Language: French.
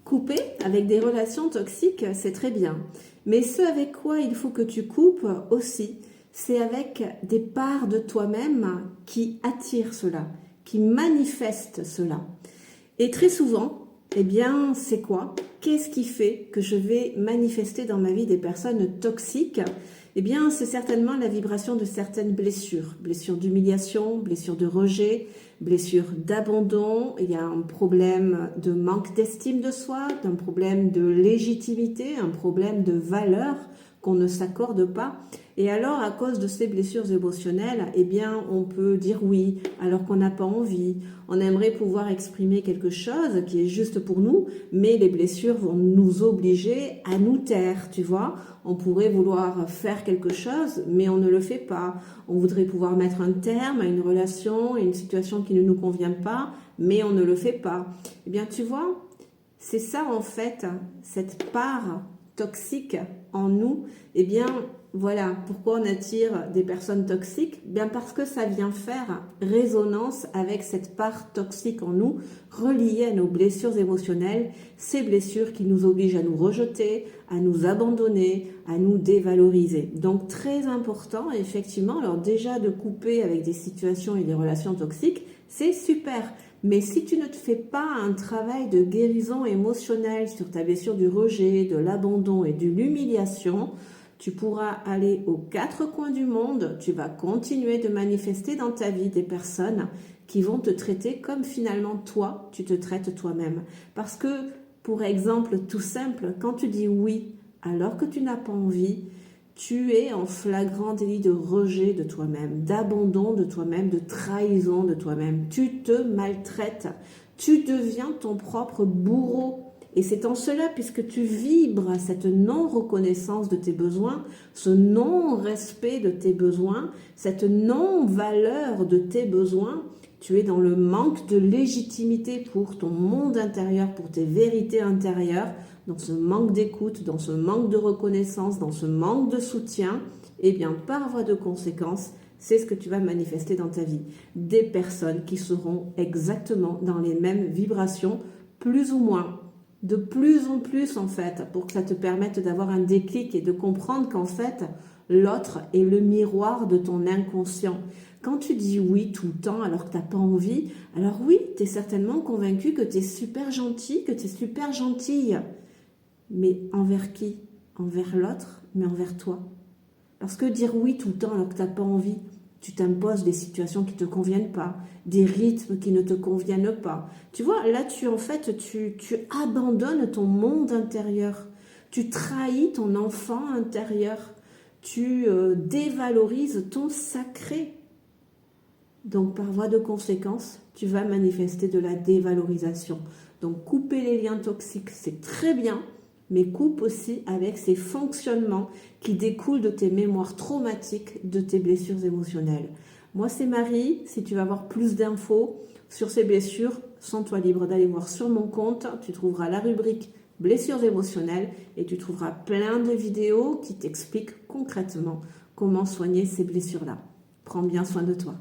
Couper avec des relations toxiques, c'est très bien. Mais ce avec quoi il faut que tu coupes aussi, c'est avec des parts de toi-même qui attirent cela, qui manifestent cela. Et très souvent, eh bien, c'est quoi? Qu'est-ce qui fait que je vais manifester dans ma vie des personnes toxiques? Eh bien, c'est certainement la vibration de certaines blessures. Blessures d'humiliation, blessures de rejet, blessures d'abandon. Il y a un problème de manque d'estime de soi, un problème de légitimité, un problème de valeur qu'on ne s'accorde pas. Et alors, à cause de ces blessures émotionnelles, eh bien, on peut dire oui, alors qu'on n'a pas envie. On aimerait pouvoir exprimer quelque chose qui est juste pour nous, mais les blessures vont nous obliger à nous taire, tu vois. On pourrait vouloir faire quelque chose, mais on ne le fait pas. On voudrait pouvoir mettre un terme à une relation, à une situation qui ne nous convient pas, mais on ne le fait pas. Eh bien, tu vois, c'est ça en fait, cette part toxique en nous. Eh bien, voilà, pourquoi on attire des personnes toxiques? Bien parce que ça vient faire résonance avec cette part toxique en nous, reliée à nos blessures émotionnelles, ces blessures qui nous obligent à nous rejeter, à nous abandonner, à nous dévaloriser. Donc très important, effectivement, alors déjà de couper avec des situations et des relations toxiques, c'est super. Mais si tu ne te fais pas un travail de guérison émotionnelle sur ta blessure du rejet, de l'abandon et de l'humiliation, tu pourras aller aux quatre coins du monde, tu vas continuer de manifester dans ta vie des personnes qui vont te traiter comme finalement toi, tu te traites toi-même. Parce que, pour exemple tout simple, quand tu dis oui alors que tu n'as pas envie, tu es en flagrant délit de rejet de toi-même, d'abandon de toi-même, de trahison de toi-même. Tu te maltraites, tu deviens ton propre bourreau. Et c'est en cela, puisque tu vibres à cette non-reconnaissance de tes besoins, ce non-respect de tes besoins, cette non-valeur de tes besoins, tu es dans le manque de légitimité pour ton monde intérieur, pour tes vérités intérieures, dans ce manque d'écoute, dans ce manque de reconnaissance, dans ce manque de soutien, et bien par voie de conséquence, c'est ce que tu vas manifester dans ta vie. Des personnes qui seront exactement dans les mêmes vibrations, plus ou moins, de plus en plus en fait, pour que ça te permette d'avoir un déclic et de comprendre qu'en fait, l'autre est le miroir de ton inconscient. Quand tu dis oui tout le temps alors que tu n'as pas envie, alors oui, tu es certainement convaincu que tu es super gentil, que tu es super gentille. Mais envers qui? Envers l'autre, mais envers toi. Parce que dire oui tout le temps alors que tu n'as pas envie, tu t'imposes des situations qui ne te conviennent pas, des rythmes qui ne te conviennent pas. Tu vois, là, tu abandonnes ton monde intérieur. Tu trahis ton enfant intérieur. Tu dévalorises ton sacré. Donc, par voie de conséquence, tu vas manifester de la dévalorisation. Donc, couper les liens toxiques, c'est très bien, mais coupe aussi avec ces fonctionnements qui découlent de tes mémoires traumatiques, de tes blessures émotionnelles. Moi, c'est Marie. Si tu veux avoir plus d'infos sur ces blessures, sens-toi libre d'aller voir sur mon compte. Tu trouveras la rubrique blessures émotionnelles et tu trouveras plein de vidéos qui t'expliquent concrètement comment soigner ces blessures-là. Prends bien soin de toi.